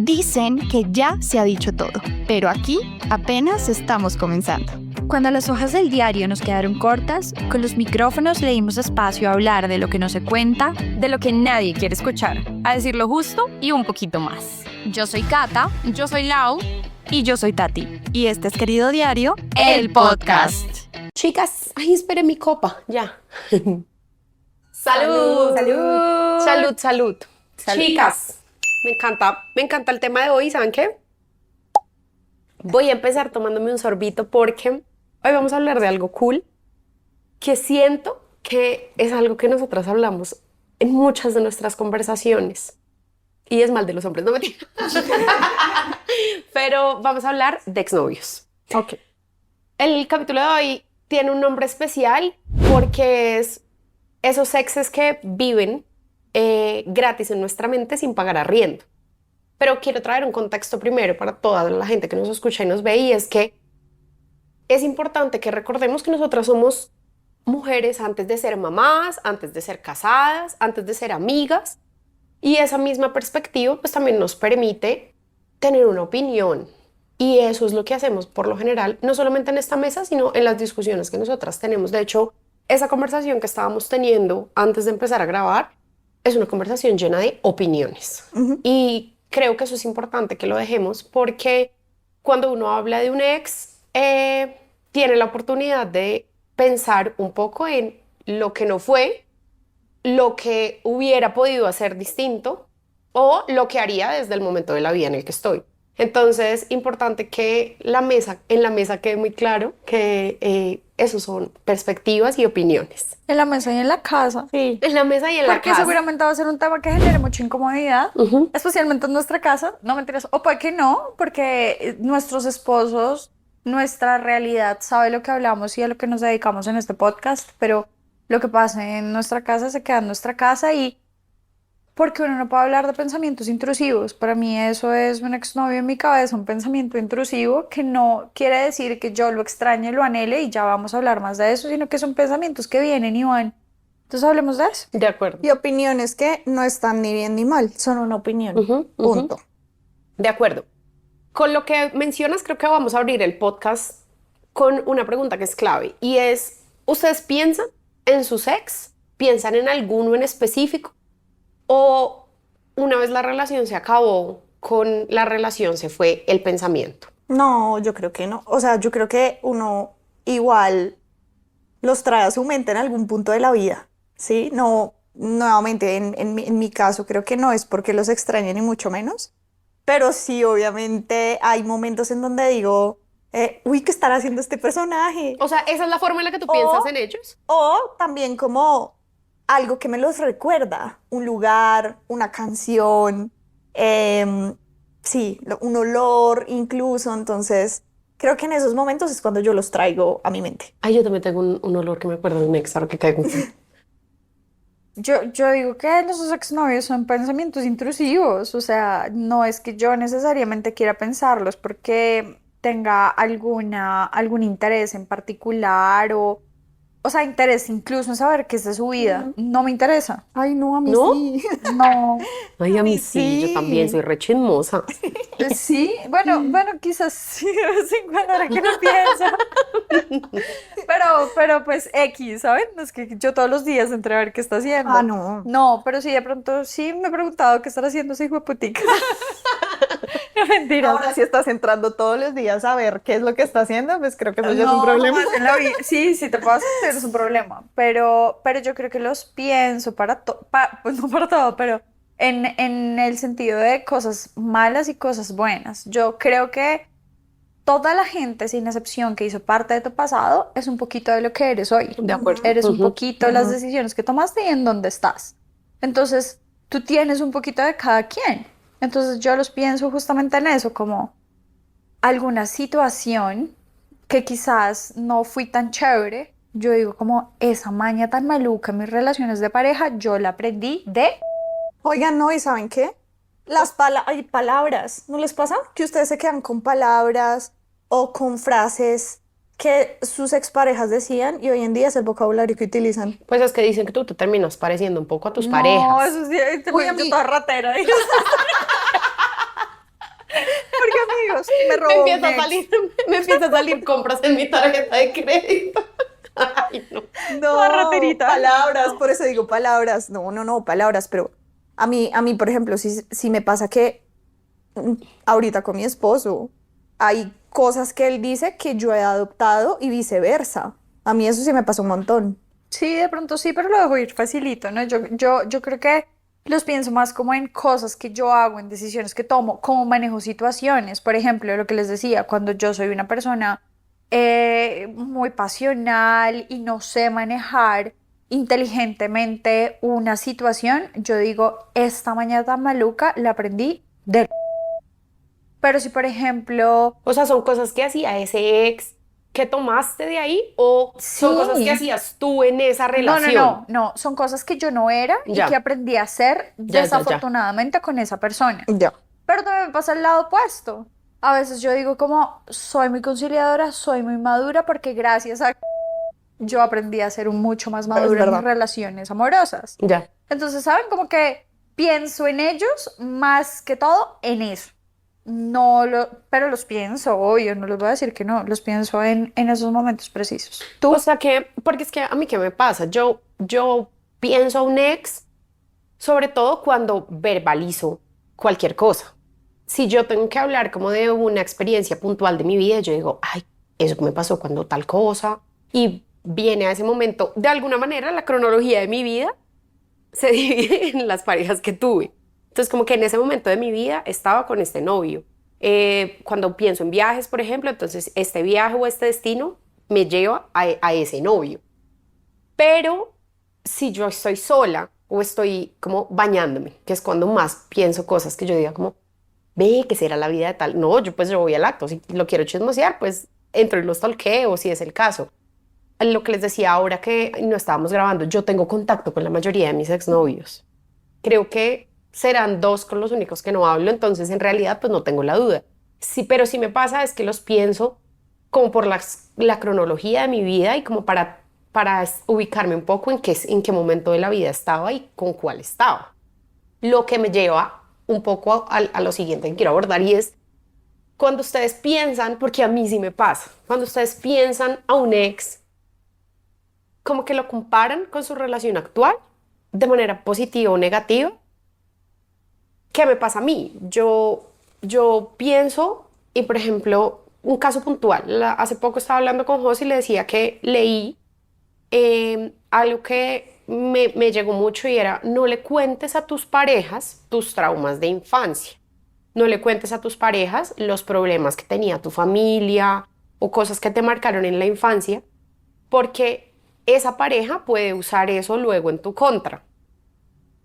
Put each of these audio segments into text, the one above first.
Dicen que ya se ha dicho todo, pero aquí apenas estamos comenzando. Cuando las hojas del diario nos quedaron cortas, con los micrófonos le dimos espacio a hablar de lo que no se cuenta, de lo que nadie quiere escuchar, a decir lo justo y un poquito más. Yo soy Cata, yo soy Lau y yo soy Tati. Y este es Querido Diario, el podcast. Chicas, ay, espere mi copa, ya. ¡Salud! ¡Salud! ¡Salud, salud! Chicas, me encanta el tema de hoy, ¿saben qué? Voy a empezar tomándome un sorbito porque hoy vamos a hablar de algo cool que siento que es algo que nosotras hablamos en muchas de nuestras conversaciones. Y es mal de los hombres, no mentira. Pero vamos a hablar de exnovios. Ok. El capítulo de hoy tiene un nombre especial porque es esos exes que viven gratis en nuestra mente sin pagar arriendo. Pero quiero traer un contexto primero para toda la gente que nos escucha y nos ve, y es que es importante que recordemos que nosotras somos mujeres antes de ser mamás, antes de ser casadas, antes de ser amigas, y esa misma perspectiva pues también nos permite tener una opinión, y eso es lo que hacemos por lo general, no solamente en esta mesa, sino en las discusiones que nosotras tenemos. De hecho, esa conversación que estábamos teniendo antes de empezar a grabar es una conversación llena de opiniones. Y creo que eso es importante que lo dejemos porque cuando uno habla de un ex, tiene la oportunidad de pensar un poco en lo que no fue, lo que hubiera podido hacer distinto o lo que haría desde el momento de la vida en el que estoy. Entonces, importante que en la mesa quede muy claro que eso son perspectivas y opiniones. En la mesa y en la casa. Sí, en la mesa y en la casa. Porque seguramente va a ser un tema que genere mucha incomodidad, especialmente en nuestra casa. No mentiras, o puede que no, porque nuestros esposos, nuestra realidad sabe lo que hablamos y a lo que nos dedicamos en este podcast, pero lo que pasa en nuestra casa se queda en nuestra casa, y porque uno no puede hablar de pensamientos intrusivos. Para mí eso es un exnovio en mi cabeza, un pensamiento intrusivo que no quiere decir que yo lo extrañe, lo anhele y ya vamos a hablar más de eso, sino que son pensamientos que vienen y van. Entonces hablemos de eso. De acuerdo. Y opiniones que no están ni bien ni mal, son una opinión. Punto. De acuerdo. Con lo que mencionas, creo que vamos a abrir el podcast con una pregunta que es clave, y es, ¿ustedes piensan en sus ex? ¿Piensan en alguno en específico? ¿O una vez la relación se acabó, con la relación se fue el pensamiento? No, yo creo que no. O sea, yo creo que uno igual los trae a su mente en algún punto de la vida, ¿sí? No, nuevamente, en mi caso creo que no es porque los extrañe ni mucho menos, pero sí, obviamente hay momentos en donde digo, uy, ¿qué estará haciendo este personaje? O sea, ¿esa es la forma en la que tú piensas en ellos? O también como algo que me los recuerda, un lugar, una canción, sí, un olor incluso. Entonces creo que en esos momentos es cuando yo los traigo a mi mente. Ay, yo también tengo un olor que me acuerdo de un ex, ahora que caigo. Yo digo que los exnovios son pensamientos intrusivos, o sea, no es que yo necesariamente quiera pensarlos porque tenga algún interés en particular, o sea, interés incluso en saber qué es de su vida. No me interesa. Ay, no, a mí ¿No? sí. No. Ay, a mí sí, yo también soy re chismosa. Sí, bueno, quizás sí, de vez en cuando, ahora que no pienso. Pero pues X, ¿saben? No es que yo todos los días entré a ver qué está haciendo. Ah, no. No, pero sí, de pronto sí me he preguntado qué estará haciendo ese hijo de putica. No, mentira. Ahora si estás entrando todos los días a ver qué es lo que está haciendo, pues creo que eso ya es un problema. Jamás en la vida. Sí, te puedo hacer, es un problema. Pero yo creo que los pienso pues no para todo, pero en el sentido de cosas malas y cosas buenas. Yo creo que toda la gente, sin excepción, que hizo parte de tu pasado, es un poquito de lo que eres hoy. De acuerdo. Eres un poquito las decisiones que tomaste y en dónde estás. Entonces, tú tienes un poquito de cada quien. Entonces, yo los pienso justamente en eso, como alguna situación que quizás no fui tan chévere. Yo digo como esa maña tan maluca en mis relaciones de pareja, yo la aprendí de... Oigan, no, ¿y saben qué? Hay palabras, ¿no les pasa? Que ustedes se quedan con palabras o con frases que sus exparejas decían y hoy en día es el vocabulario que utilizan. Pues es que dicen que tú te terminas pareciendo un poco a tus No, parejas. eso sí, te Uy, a yo mí- toda ratera. me robó un ex. Me empieza a salir compras en mi tarjeta de crédito. Ay, no. No, Toda raterita. palabras, por eso digo palabras. No, palabras, pero a mí, por ejemplo, si me pasa que ahorita con mi esposo hay cosas que él dice que yo he adoptado y viceversa. A mí eso sí me pasa un montón. Sí, de pronto sí, pero lo dejo ir facilito, ¿no? Yo creo que los pienso más como en cosas que yo hago, en decisiones que tomo, cómo manejo situaciones. Por ejemplo, lo que les decía, cuando yo soy una persona muy pasional y no sé manejar inteligentemente una situación, yo digo, esta mañana tan maluca la aprendí de... Pero si, por ejemplo, O sea, ¿son cosas que hacía ese ex que tomaste de ahí o son Sí. cosas que hacías tú en esa no, relación? no, son cosas que yo no era Ya. y que aprendí a hacer Ya. desafortunadamente con esa persona. Ya. Pero también me pasa el lado opuesto. A veces yo digo como, soy muy conciliadora, soy muy madura porque gracias a yo aprendí a ser mucho más madura en mis verdad. relaciones amorosas. Ya. Entonces, ¿saben? Como que pienso en ellos más que todo en eso. Pero los pienso, obvio, no les voy a decir que no, los pienso en esos momentos precisos. ¿Tú? O sea que, porque es que a mí qué me pasa, yo pienso a un ex sobre todo cuando verbalizo cualquier cosa. Si yo tengo que hablar como de una experiencia puntual de mi vida, yo digo, ay, eso que me pasó cuando tal cosa, y viene a ese momento, de alguna manera la cronología de mi vida se divide en las parejas que tuve. Entonces, como que en ese momento de mi vida estaba con este novio. Cuando pienso en viajes, por ejemplo, entonces este viaje o este destino me lleva a ese novio. Pero si yo estoy sola o estoy como bañándome, que es cuando más pienso cosas que yo diga como, ve, ¿qué será la vida de tal? No, yo voy al acto. Si lo quiero chismosear, pues entro y lo stalkeo, si es el caso. Lo que les decía ahora que no estábamos grabando, yo tengo contacto con la mayoría de mis exnovios. Creo que serán 2 con los únicos que no hablo, entonces en realidad pues no tengo la duda. Sí, pero sí me pasa es que los pienso como por la cronología de mi vida y como para ubicarme un poco en qué momento de la vida estaba y con cuál estaba. Lo que me lleva un poco a lo siguiente que quiero abordar y es cuando ustedes piensan, porque a mí sí me pasa, cuando ustedes piensan a un ex, como que lo comparan con su relación actual de manera positiva o negativa. ¿Qué me pasa a mí? Yo pienso, y por ejemplo, un caso puntual, hace poco estaba hablando con José y le decía que leí algo que me llegó mucho y era, no le cuentes a tus parejas tus traumas de infancia, no le cuentes a tus parejas los problemas que tenía tu familia o cosas que te marcaron en la infancia, porque esa pareja puede usar eso luego en tu contra.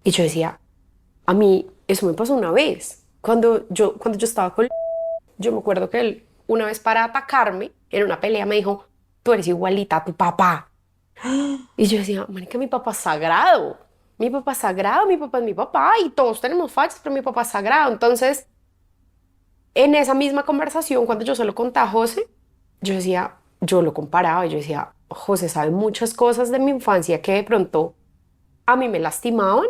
Y yo decía, a mí eso me pasó una vez, cuando yo estaba con... Yo me acuerdo que él una vez para atacarme en una pelea me dijo, tú eres igualita a tu papá. Y yo decía, marica, mi papá es sagrado, mi papá es sagrado, mi papá es mi papá y todos tenemos fallas, pero mi papá es sagrado. Entonces, en esa misma conversación, cuando yo se lo conté a José, yo decía, yo lo comparaba y yo decía, José sabe muchas cosas de mi infancia que de pronto a mí me lastimaban,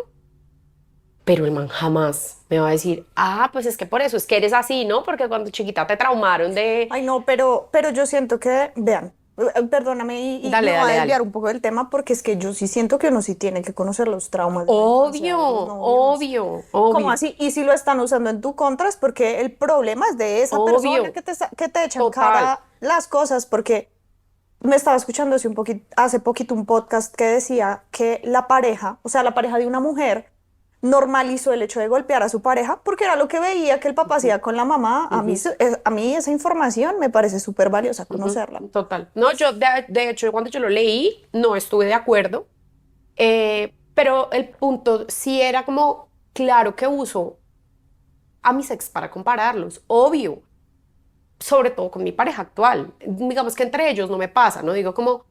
pero el man jamás me va a decir, pues es que por eso es que eres así, ¿no? Porque cuando chiquita te traumaron de... Ay, no, pero yo siento que, vean, perdóname y Dale, me voy a dale, desviar dale. un poco del tema porque es que yo sí siento que uno sí tiene que conocer los traumas de la infancia de los novios. Obvio. ¿Cómo así? Y si lo están usando en tu contra es porque el problema es de esa Obvio. persona que te echan Total. cara las cosas, porque me estaba escuchando hace poquito un podcast que decía que la pareja, o sea, la pareja de una mujer normalizó el hecho de golpear a su pareja porque era lo que veía que el papá hacía con la mamá. A mí esa información me parece súper valiosa conocerla. Total. No, yo de hecho cuando yo lo leí no estuve de acuerdo, pero el punto sí era como, claro que uso a mis ex para compararlos, obvio, sobre todo con mi pareja actual. Digamos que entre ellos no me pasa, no digo como,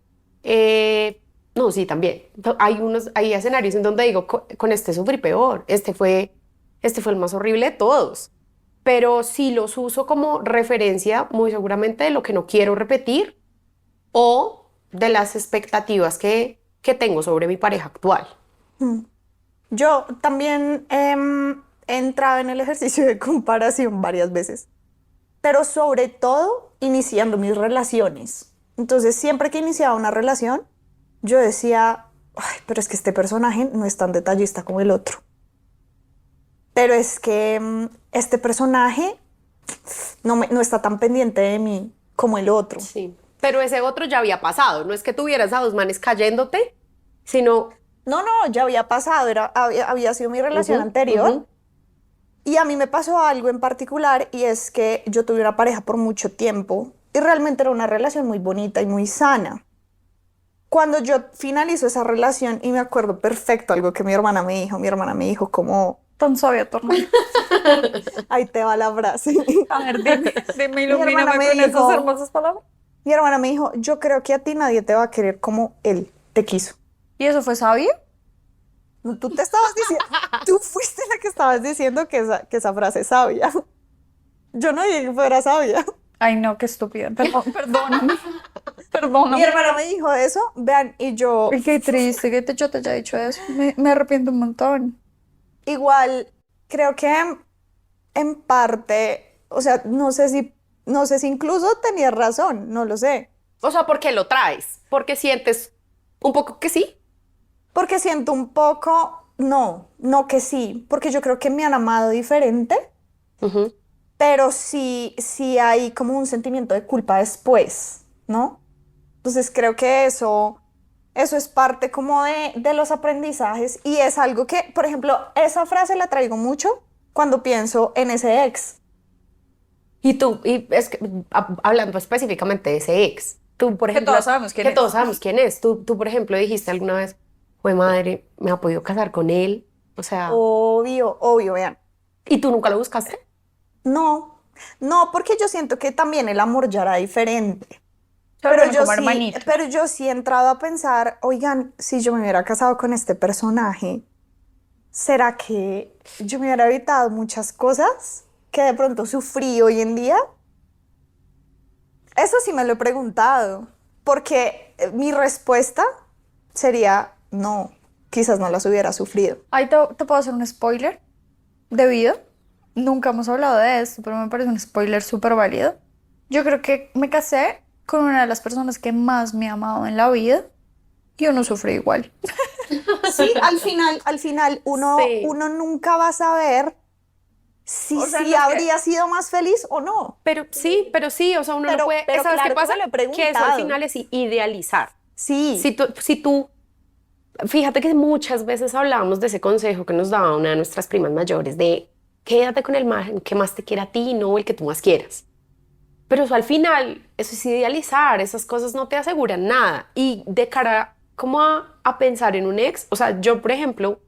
no, sí, también. Hay escenarios en donde digo, con este sufrí peor, este fue el más horrible de todos. Pero sí los uso como referencia muy seguramente de lo que no quiero repetir o de las expectativas que tengo sobre mi pareja actual. Yo también he entrado en el ejercicio de comparación varias veces. pero sobre todo iniciando mis relaciones. Entonces, siempre que iniciaba una relación, yo decía, ay, pero es que este personaje no es tan detallista como el otro. Pero es que este personaje no está tan pendiente de mí como el otro. Sí. Pero ese otro ya había pasado. No es que tuvieras a dos manes cayéndote, sino... No, ya había pasado, había sido mi relación anterior. ujú. Y a mí me pasó algo en particular y es que yo tuve una pareja por mucho tiempo y realmente era una relación muy bonita y muy sana. Cuando yo finalizo esa relación y me acuerdo perfecto algo que mi hermana me dijo como, Tan sabia tu hermana. ahí te va la frase. A ver, dime, hermana ilumíname me con dijo- esas hermosas palabras. Mi hermana me dijo, yo creo que a ti nadie te va a querer como él te quiso. ¿Y eso fue sabio? No, tú te estabas diciendo, tú fuiste la que estabas diciendo que esa frase es sabia. Yo no dije que fuera sabia. Ay, no, qué estúpida. Perdóname. Mi Perdóname. hermana me dijo eso, vean, y yo Ay, qué triste que yo te haya dicho eso. Me arrepiento un montón. igual creo que en parte, o sea, no sé si incluso tenías razón, no lo sé. O sea, ¿por qué lo traes? ¿Porque sientes un poco que sí? Porque siento un poco, no que sí, porque yo creo que me han amado diferente, Ujú. pero sí hay como un sentimiento de culpa después, ¿no? Entonces creo que eso es parte como de los aprendizajes y es algo que, por ejemplo, esa frase la traigo mucho cuando pienso en ese ex. Y tú, y es que, hablando específicamente de ese ex, tú, por ejemplo... todos sabemos quién que es. todos sabemos quién es. Tú, por ejemplo, dijiste alguna vez, fue madre, me ha podido casar con él. O sea, Obvio, vean. ¿y tú nunca lo buscaste? No, porque yo siento que también el amor ya era diferente. Pero Pero como hermanito. pero yo sí he entrado a pensar, oigan, si yo me hubiera casado con este personaje, ¿será que yo me hubiera evitado muchas cosas que de pronto sufrí hoy en día? Eso sí me lo he preguntado, porque mi respuesta sería no, quizás no las hubiera sufrido. Ahí te puedo hacer un spoiler de vida. Nunca hemos hablado de esto, pero me parece un spoiler súper válido. Yo creo que me casé con una de las personas que más me ha amado en la vida y uno sufre igual. Sí, al final uno, Sí. uno nunca va a saber si O sea, sí no es que- habría sido más feliz o no. Pero sí, o sea, uno Pero- no puede... pero ¿Sabes claro qué que pasa? me lo he Que eso al preguntado. final es idealizar. Sí, Si tú, fíjate que muchas veces hablábamos de ese consejo que nos daba una de nuestras primas mayores de quédate con el man que más te quiera a ti, no el que tú más quieras. Pero eso al final, eso es idealizar, esas cosas no te aseguran nada. Y de cara como a pensar en un ex, o sea, yo por ejemplo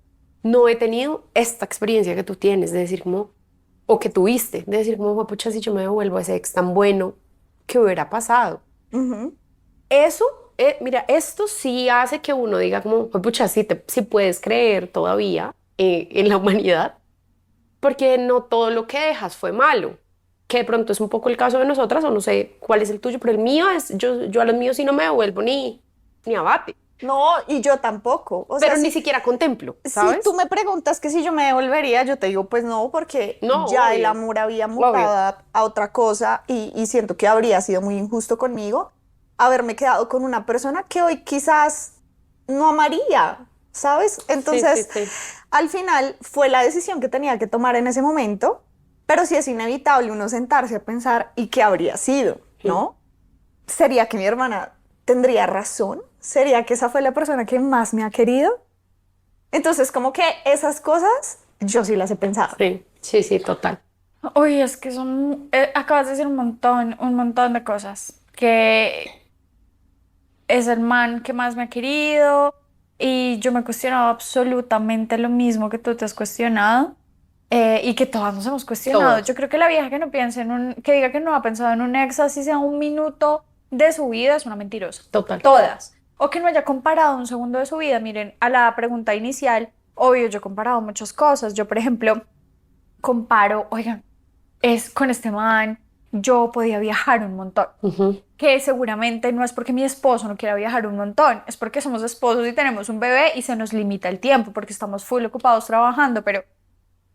no he tenido esta experiencia que tú tienes de decir como, o que tuviste, de decir como, pucha, si yo me devuelvo a ese ex tan bueno, ¿qué hubiera pasado? ujú. Eso, mira, esto sí hace que uno diga como, pucha, sí puedes creer todavía en la humanidad, porque no todo lo que dejas fue malo, que de pronto es un poco el caso de nosotras, o no sé cuál es el tuyo, pero el mío es, yo a los míos sí no me devuelvo ni abate, No, y yo tampoco. O pero sea, ni siquiera contemplo, si ¿sabes? tú me preguntas que si yo me devolvería, yo te digo, pues no, porque No, ya obvio. el amor había mutado Obvio. a otra cosa y siento que habría sido muy injusto conmigo haberme quedado con una persona que hoy quizás no amaría, ¿sabes? Entonces, sí. al final fue la decisión que tenía que tomar en ese momento, pero sí es inevitable uno sentarse a pensar, ¿y qué habría sido? ¿No? ¿Sería que mi hermana tendría razón? ¿Sería que esa fue la persona que más me ha querido? Entonces, como que esas cosas yo sí las he pensado. Sí, total. Oye, es que son... acabas de decir un montón de cosas. Que es el man que más me ha querido y yo me he cuestionado absolutamente lo mismo que tú te has cuestionado y que todas nos hemos cuestionado. Todas. Yo creo que la vieja que no piense que diga que no ha pensado en un ex así sea un minuto de su vida es una mentirosa. Total. Todas. O que no haya comparado un segundo de su vida. Miren, a la pregunta inicial, obvio, yo he comparado muchas cosas. Yo, por ejemplo, comparo, oigan, es con este man, yo podía viajar un montón. Ujú. Que seguramente no es porque mi esposo no quiera viajar un montón, es porque somos esposos y tenemos un bebé y se nos limita el tiempo porque estamos full ocupados trabajando, pero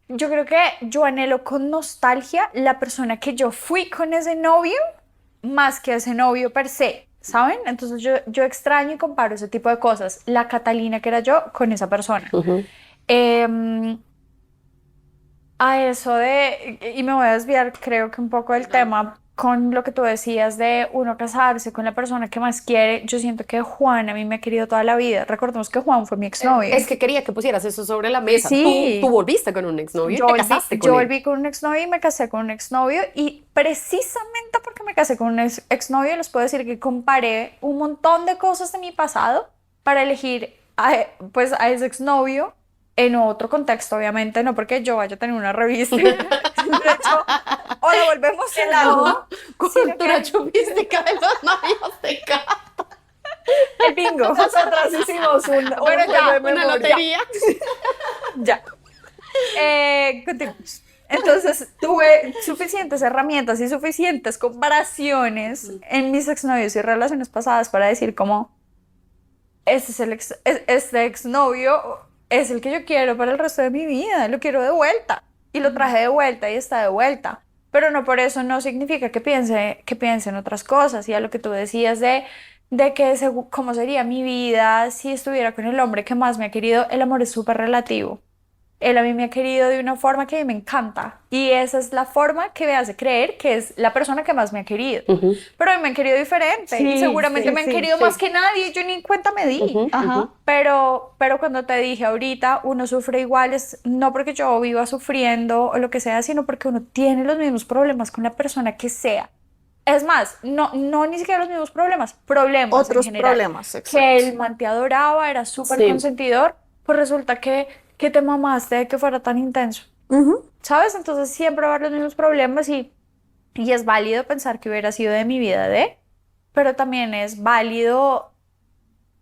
Yo creo que yo anhelo con nostalgia la persona que yo fui con ese novio más que ese novio per se, ¿saben? Entonces yo extraño y comparo ese tipo de cosas. La Catalina que era yo con esa persona. Em, a eso y me voy a desviar creo que un poco del tema con lo que tú decías de uno casarse con la persona que más quiere. Yo siento que Juan a mí me ha querido toda la vida. Recordemos que Juan fue mi exnovio. Es que quería que pusieras eso sobre la mesa. Sí. Tú volviste con un exnovio y te casaste con yo él. volví con un exnovio y me casé con un exnovio y precisamente porque me casé con un exnovio les puedo decir que comparé un montón de cosas de mi pasado para elegir pues a ese exnovio en otro contexto, obviamente, no porque yo vaya a tener una revista. De hecho, o lo volvemos en algo. Cultura chupística de los novios de casa. El bingo. Nosotras hicimos un Bueno, juego ya, de Una memoria. lotería. Ya. Continuemos. Entonces tuve suficientes herramientas y suficientes comparaciones en mis exnovios y relaciones pasadas para decir como este exnovio es el que yo quiero para el resto de mi vida, lo quiero de vuelta y lo traje de vuelta y está de vuelta, pero no por eso no significa que piense en otras cosas y a lo que tú decías de que cómo sería mi vida si estuviera con el hombre que más me ha querido. El amor es súper relativo. Él a mí me ha querido de una forma que a mí me encanta y esa es la forma que me hace creer que es la persona que más me ha querido. Pero a mí me han querido diferente Sí, y seguramente sí, me han sí, querido sí. más que nadie, yo ni cuenta me di. Ajá. Pero cuando te dije ahorita, uno sufre igual, es no porque yo viva sufriendo o lo que sea, sino porque uno tiene los mismos problemas con la persona que sea. Es más, no ni siquiera los mismos problemas Otros en general. problemas, exacto. Que el man te adoraba, era súper Sí. consentidor, pues resulta que te mamaste de que fuera tan intenso, Ujú. ¿sabes? Entonces siempre va a haber los mismos problemas y es válido pensar que hubiera sido de mi vida pero también es válido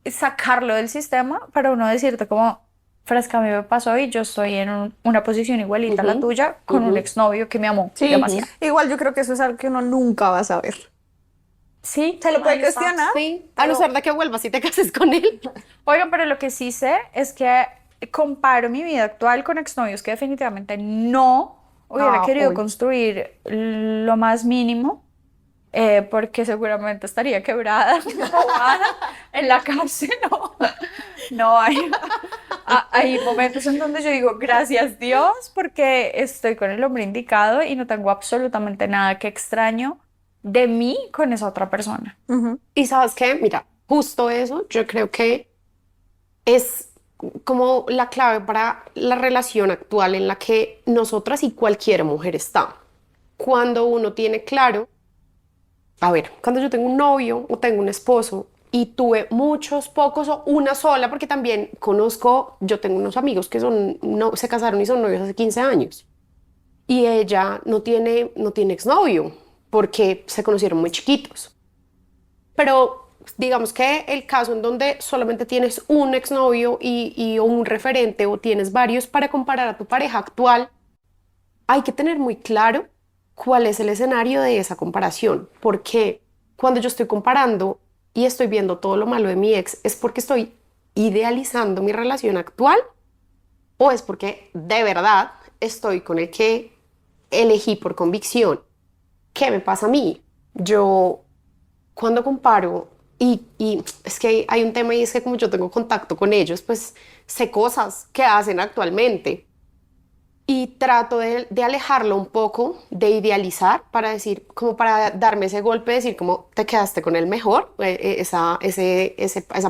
sacarlo del sistema para uno decirte como, fresca, a mí me pasó y yo estoy en una posición igualita a la tuya con un exnovio que me amó Sí, demasiado. igual yo creo que eso es algo que uno nunca va a saber. Sí, Se lo puede ahí está. cuestionar. Sí, a no ser de que vuelvas y te cases con él. Oigan, pero lo que sí sé es que comparo mi vida actual con exnovios que definitivamente no hubiera querido uy. construir lo más mínimo, porque seguramente estaría quebrada, bobada, en la cárcel. No hay momentos en donde yo digo, gracias Dios, porque estoy con el hombre indicado y no tengo absolutamente nada que extraño de mí con esa otra persona. Ujú. Y sabes qué, mira, justo eso yo creo que es como la clave para la relación actual en la que nosotras y cualquier mujer está. Cuando uno tiene claro, a ver, cuando yo tengo un novio o tengo un esposo y tuve muchos, pocos o una sola, porque también yo tengo unos amigos que se casaron y son novios hace 15 años y ella no tiene exnovio porque se conocieron muy chiquitos. Pero digamos que el caso en donde solamente tienes un exnovio o un referente o tienes varios para comparar a tu pareja actual, hay que tener muy claro cuál es el escenario de esa comparación. Porque cuando yo estoy comparando y estoy viendo todo lo malo de mi ex, ¿es porque estoy idealizando mi relación actual o es porque de verdad estoy con el que elegí por convicción? ¿Qué me pasa a mí? Yo cuando comparo, y es que hay un tema y es que como yo tengo contacto con ellos, pues sé cosas que hacen actualmente y trato de alejarlo un poco, de idealizar para decir, como para darme ese golpe, decir como te quedaste con el mejor, esa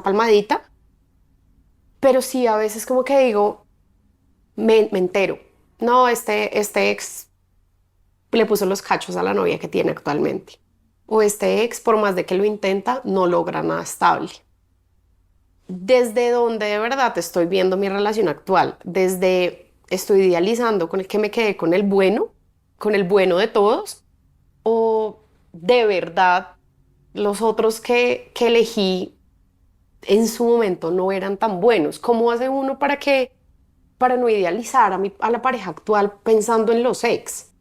palmadita. Pero sí, a veces como que digo, me entero, no, este ex le puso los cachos a la novia que tiene actualmente. O este ex, por más de que lo intenta, no logra nada estable. Desde donde de verdad estoy viendo mi relación actual, desde estoy idealizando con el que me quedé con el bueno de todos, o de verdad los otros que elegí en su momento no eran tan buenos. ¿Cómo hace uno para no idealizar a la pareja actual pensando en los ex?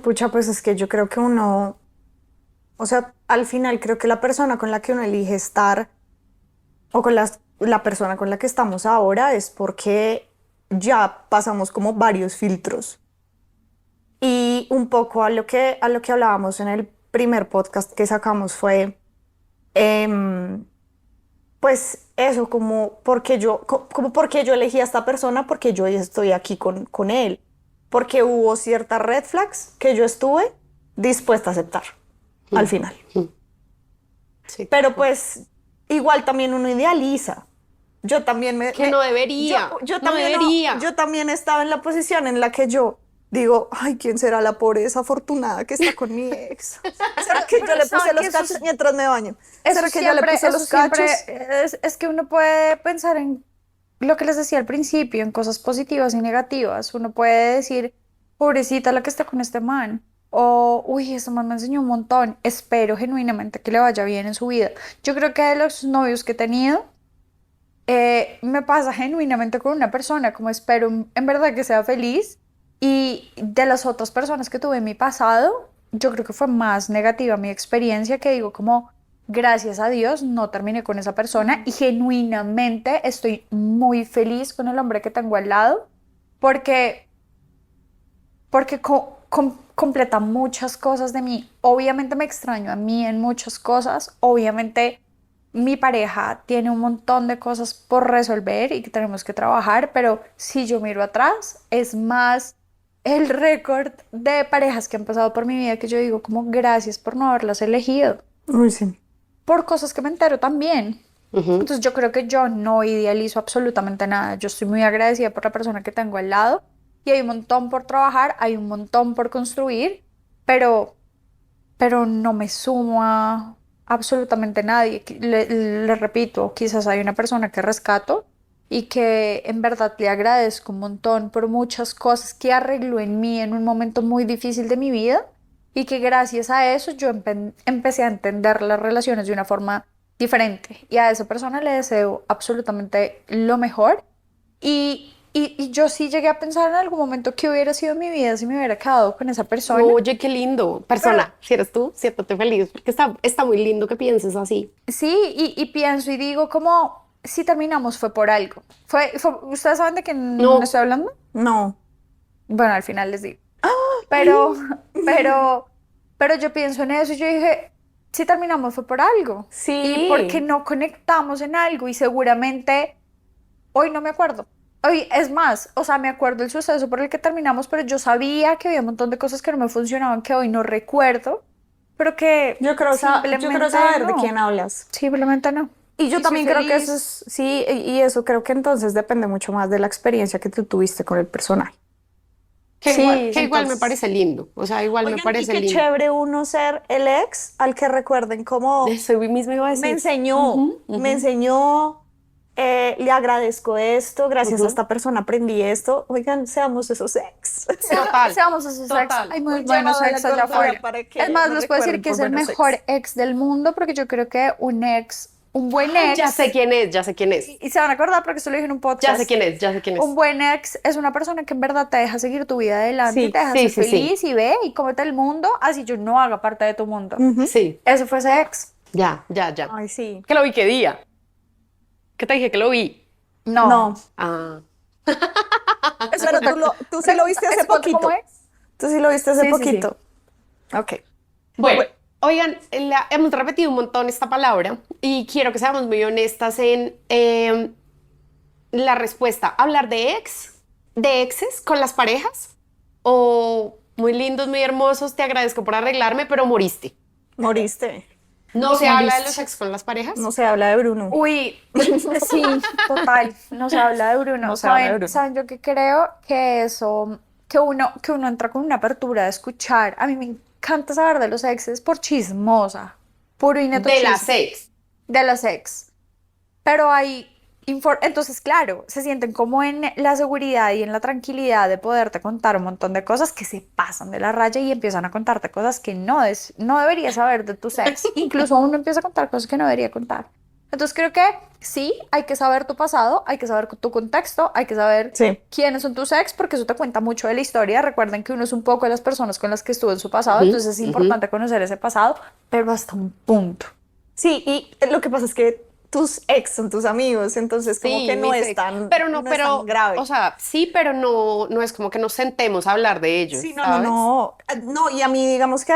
Pucha, pues es que yo creo que uno, o sea, al final creo que la persona con la que uno elige estar o con la persona con la que estamos ahora es porque ya pasamos como varios filtros. Y un poco a lo que hablábamos en el primer podcast que sacamos fue, pues eso, como porque yo elegí a esta persona, porque yo estoy aquí con él, porque hubo ciertas red flags que yo estuve dispuesta a aceptar al final. Sí. Pero pues igual también uno idealiza. Yo también Que no debería. Yo no también debería. yo también estaba en la posición en la que yo digo, ay, ¿quién será la pobre desafortunada que está con mi ex? ¿Será que yo Pero le puse ¿saben los que eso cachos es- mientras me baño? Eso ¿Será que yo le siempre- puse eso los siempre cachos? es que uno puede pensar en lo que les decía al principio, en cosas positivas y negativas. Uno puede decir, pobrecita la que está con este man. O, uy, este man me enseñó un montón. Espero genuinamente que le vaya bien en su vida. Yo creo que de los novios que he tenido, me pasa genuinamente con una persona, como espero en verdad que sea feliz. Y de las otras personas que tuve en mi pasado, yo creo que fue más negativa mi experiencia, que digo como, gracias a Dios no terminé con esa persona y genuinamente estoy muy feliz con el hombre que tengo al lado porque, porque completa muchas cosas de mí. Obviamente me extraño a mí en muchas cosas, obviamente mi pareja tiene un montón de cosas por resolver y que tenemos que trabajar, pero si yo miro atrás, es más el récord de parejas que han pasado por mi vida que yo digo como gracias por no haberlas elegido, Uy, sí. por cosas que me entero también. Ujú. Entonces yo creo que yo no idealizo absolutamente nada. Yo estoy muy agradecida por la persona que tengo al lado y hay un montón por trabajar, hay un montón por construir, pero, pero no me sumo a absolutamente nadie. Le repito, quizás hay una persona que rescato y que en verdad le agradezco un montón por muchas cosas que arregló en mí en un momento muy difícil de mi vida y que gracias a eso yo empecé a entender las relaciones de una forma diferente y a esa persona le deseo absolutamente lo mejor y yo sí llegué a pensar en algún momento que hubiera sido mi vida si me hubiera quedado con esa persona. Oye, qué lindo. Persona, si eres tú, siéntate feliz, porque está muy lindo que pienses así. Sí, y pienso y digo como si terminamos fue por algo. ¿Ustedes saben de quién No. estoy hablando? No. Bueno, al final les digo. Pero, pero, pero yo pienso en eso y yo dije, si terminamos fue por algo. Sí. Y porque no conectamos en algo y seguramente hoy no me acuerdo. Hoy es más, o sea, me acuerdo el suceso por el que terminamos, pero yo sabía que había un montón de cosas que no me funcionaban, que hoy no recuerdo, pero que Yo creo saber de no. quién hablas. Simplemente no. Y yo Y también soy creo que feliz. eso es, sí, y eso creo que entonces depende mucho más de la experiencia que tú tuviste con el personaje. Que, Sí, igual me entonces- parece lindo. O sea, igual me Oigan, parece y qué lindo. chévere uno ser el ex al que recuerden como Eso mismo iba a decir. me enseñó, le agradezco esto, gracias a Ujú. esta persona aprendí esto. Oigan, seamos esos ex. Total. Seamos esos ex. Total. Hay muy Un buenos llamado a la ex allá cordura afuera. para que Es más, nos les puedo decir recuerden que es por el buenos mejor ex. ex del mundo porque yo creo que un buen ex, Ya sé quién es, ya sé quién es. y se van a acordar porque esto lo dije en un podcast. Ya sé quién es, ya sé quién es. Un buen ex es una persona que en verdad te deja seguir tu vida adelante Sí, y te deja sí, ser sí, sí. feliz y ve y cómete el mundo así yo no haga parte de tu mundo. Sí, Ese fue ese ex. ya. Ay, sí. ¿Que lo vi qué día? ¿Qué te dije que lo vi? No. No. Ah. Pero tú sí lo viste hace ¿Eso cuenta poquito. como ex? Tú sí lo viste hace Sí, sí, sí. poquito. Ok. Bueno, oigan, hemos repetido un montón esta palabra y quiero que seamos muy honestas en la respuesta. ¿Hablar de exes con las parejas? ¿O muy lindos, muy hermosos, te agradezco por arreglarme, pero moriste? Moriste. ¿No se habla de los ex con las parejas? No se habla de Bruno. Uy, sí, total. No se habla de Bruno. No se habla de Bruno. ¿Saben yo qué creo? Que eso, que uno entra con una apertura de escuchar. A mí me encanta saber de los exes por chismosa, puro y neto De las chisme. ex. De las ex. Pero hay, entonces claro, se sienten como en la seguridad y en la tranquilidad de poderte contar un montón de cosas que se pasan de la raya y empiezan a contarte cosas que no deberías saber de tus ex. Incluso uno empieza a contar cosas que no debería contar. Entonces creo que sí, hay que saber tu pasado, hay que saber tu contexto, hay que saber Sí. quiénes son tus ex, porque eso te cuenta mucho de la historia. Recuerden que uno es un poco de las personas con las que estuvo en su pasado, Ujú, entonces es importante conocer ese pasado, pero hasta un punto. Sí, y lo que pasa es que tus ex son tus amigos, entonces como que no mis es ex. tan, Pero no, no es tan grave. o sea, sí, pero no es como que nos sentemos a hablar de ellos, Sí, no, ¿sabes? no, y a mí digamos que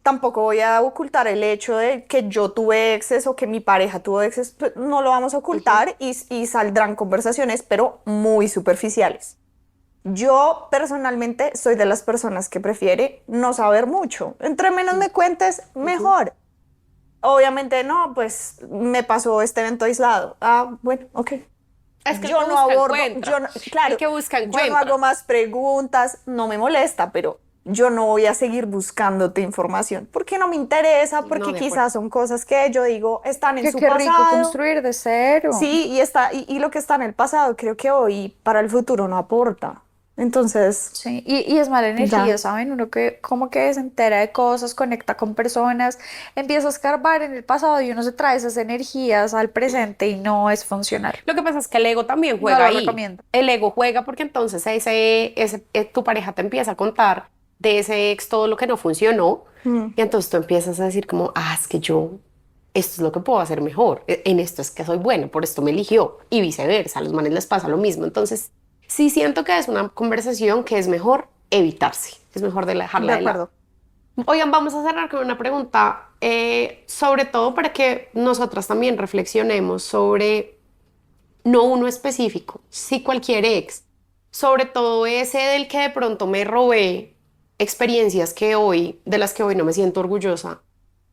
tampoco voy a ocultar el hecho de que yo tuve exes o que mi pareja tuvo exes, pues, no lo vamos a ocultar y saldrán conversaciones, pero muy superficiales. Yo personalmente soy de las personas que prefiere no saber mucho. Entre menos me cuentes, mejor. Obviamente no, pues me pasó este evento aislado. Ah, bueno, ok. Es que el Yo que no busca, abordo, encuentra. claro, El que busca, yo no encuentra. hago más preguntas, no me molesta, pero yo no voy a seguir buscándote información porque no me interesa, No, porque de quizás son cosas que yo digo están en su Qué rico pasado. construir de cero. Sí, y lo que está en el pasado creo que hoy para el futuro no aporta. Entonces, Sí, y es mala energía, ya. ¿saben? Uno que como que se entera de cosas, conecta con personas, empieza a escarbar en el pasado y uno se trae esas energías al presente y no es funcional. Lo que pasa es que el ego también No juega lo ahí. recomiendo. El ego juega porque entonces tu pareja te empieza a contar de ese ex todo lo que no funcionó y entonces tú empiezas a decir como, es que esto es lo que puedo hacer mejor, en esto es que soy buena, por esto me eligió y viceversa, a los manes les pasa lo mismo. Entonces sí siento que es una conversación que es mejor evitarse, es mejor dejarla De de lado. acuerdo. Oigan, vamos a cerrar con una pregunta, sobre todo para que nosotras también reflexionemos sobre no uno específico, sí cualquier ex, sobre todo ese del que de pronto me robé experiencias de las que hoy no me siento orgullosa.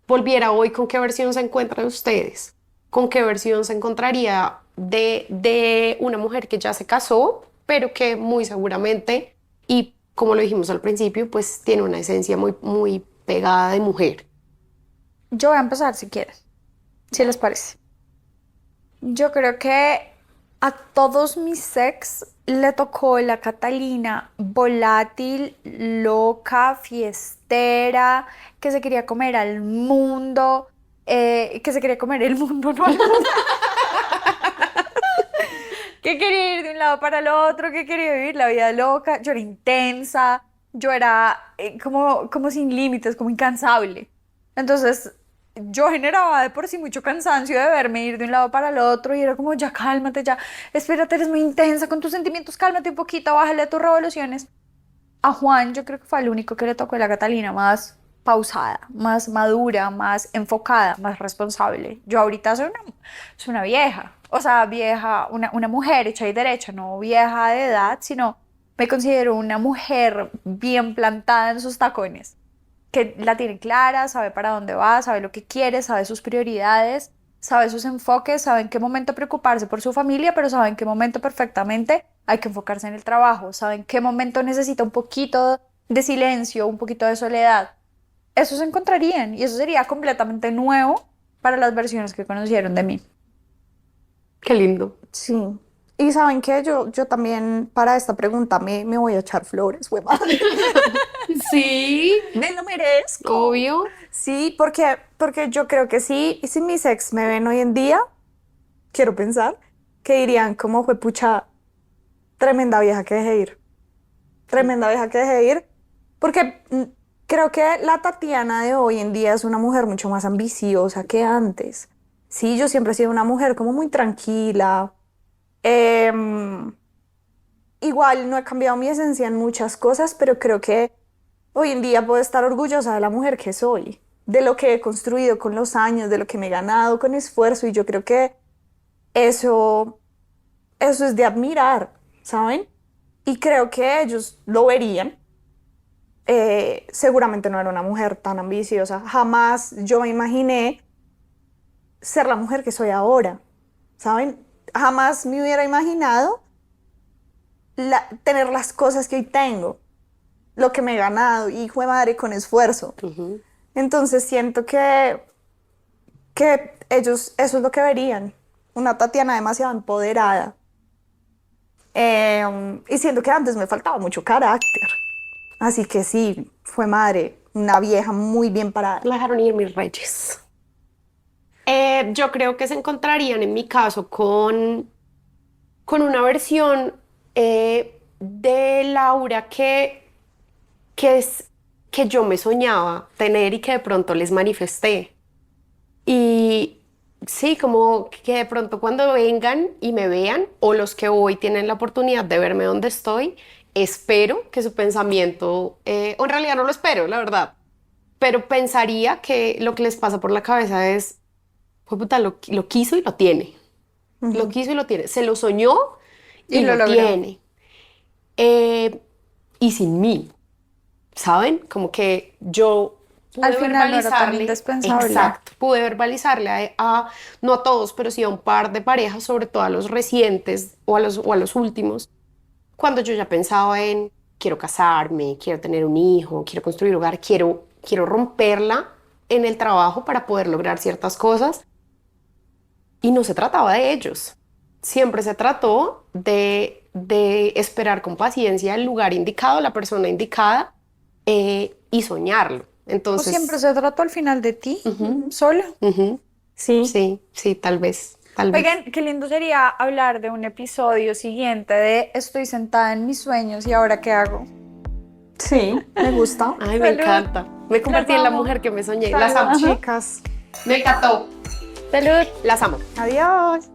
Volviera hoy, ¿con qué versión se encuentran ustedes? ¿Con qué versión se encontraría de una mujer que ya se casó, pero que muy seguramente, y como lo dijimos al principio, pues tiene una esencia muy, muy pegada de mujer? Yo voy a empezar si quieren, si les parece. Yo creo que a todos mis ex le tocó la Catalina volátil, loca, fiestera, que se quería comer al mundo, que se quería comer el mundo, no al mundo, que quería ir de un lado para el otro, que quería vivir la vida loca. Yo era intensa, yo era como sin límites, como incansable. Entonces, yo generaba de por sí mucho cansancio de verme ir de un lado para el otro y era como, ya cálmate, ya, espérate, eres muy intensa con tus sentimientos, cálmate un poquito, bájale a tus revoluciones. A Juan yo creo que fue el único que le tocó la Catalina más pausada, más madura, más enfocada, más responsable. Yo ahorita soy una vieja, o sea, vieja, una mujer hecha y derecha, no vieja de edad, sino me considero una mujer bien plantada en sus tacones, que la tiene clara, sabe para dónde va, sabe lo que quiere, sabe sus prioridades, sabe sus enfoques, sabe en qué momento preocuparse por su familia, pero sabe en qué momento perfectamente hay que enfocarse en el trabajo, sabe en qué momento necesita un poquito de silencio, un poquito de soledad. Eso se encontrarían y eso sería completamente nuevo para las versiones que conocieron de mí. Qué lindo. Sí. Y saben que yo también para esta pregunta me voy a echar flores, güey, madre. Sí, Me lo merezco. obvio. Sí, porque yo creo que sí, y si mis ex me ven hoy en día, quiero pensar, que dirían como fue pucha, tremenda vieja que dejé ir. Tremenda vieja que dejé ir. Porque creo que la Tatiana de hoy en día es una mujer mucho más ambiciosa que antes. Sí, yo siempre he sido una mujer como muy tranquila. Igual no he cambiado mi esencia en muchas cosas, pero creo que hoy en día puedo estar orgullosa de la mujer que soy, de lo que he construido con los años, de lo que me he ganado con esfuerzo, y yo creo que eso es de admirar, ¿saben? Y creo que ellos lo verían. Seguramente no era una mujer tan ambiciosa. Jamás yo me imaginé ser la mujer que soy ahora, ¿saben? Jamás me hubiera imaginado tener las cosas que hoy tengo, lo que me he ganado, y hijo de madre, con esfuerzo. Entonces siento que ellos eso es lo que verían, una Tatiana demasiado empoderada. Y siento que antes me faltaba mucho carácter. Así que sí, fue madre, una vieja muy bien parada. La dejaron ir mis reyes. Yo creo que se encontrarían en mi caso con una versión de Laura que yo me soñaba tener y que de pronto les manifesté. Y sí, como que de pronto cuando vengan y me vean, o los que hoy tienen la oportunidad de verme donde estoy, espero que su pensamiento, o en realidad no lo espero, la verdad, pero pensaría que lo que les pasa por la cabeza es, pues puta, lo quiso y lo tiene. Lo quiso y lo tiene. Se lo soñó y lo logró. tiene. Y sin mí, ¿saben? Como que yo pude Al final no era tan verbalizarle. indispensable. Exacto. Pude verbalizarle no a todos, pero sí a un par de parejas, sobre todo a los recientes o a los últimos, cuando yo ya pensaba en quiero casarme, quiero tener un hijo, quiero construir un hogar, quiero romperla en el trabajo para poder lograr ciertas cosas. Y no se trataba de ellos. Siempre se trató de esperar con paciencia el lugar indicado, la persona indicada y soñarlo. O Entonces, siempre se trató al final de ti, sola. ujú, Sí. sí, tal vez. Oigan, qué lindo sería hablar de un episodio siguiente de estoy sentada en mis sueños y ahora qué hago. Sí, me gusta. Ay, me Salud. encanta. Me convertí Las en la amo. mujer que me soñé. Salud. Las amo. Chicas, Me encantó. Salud. Las amo. adiós.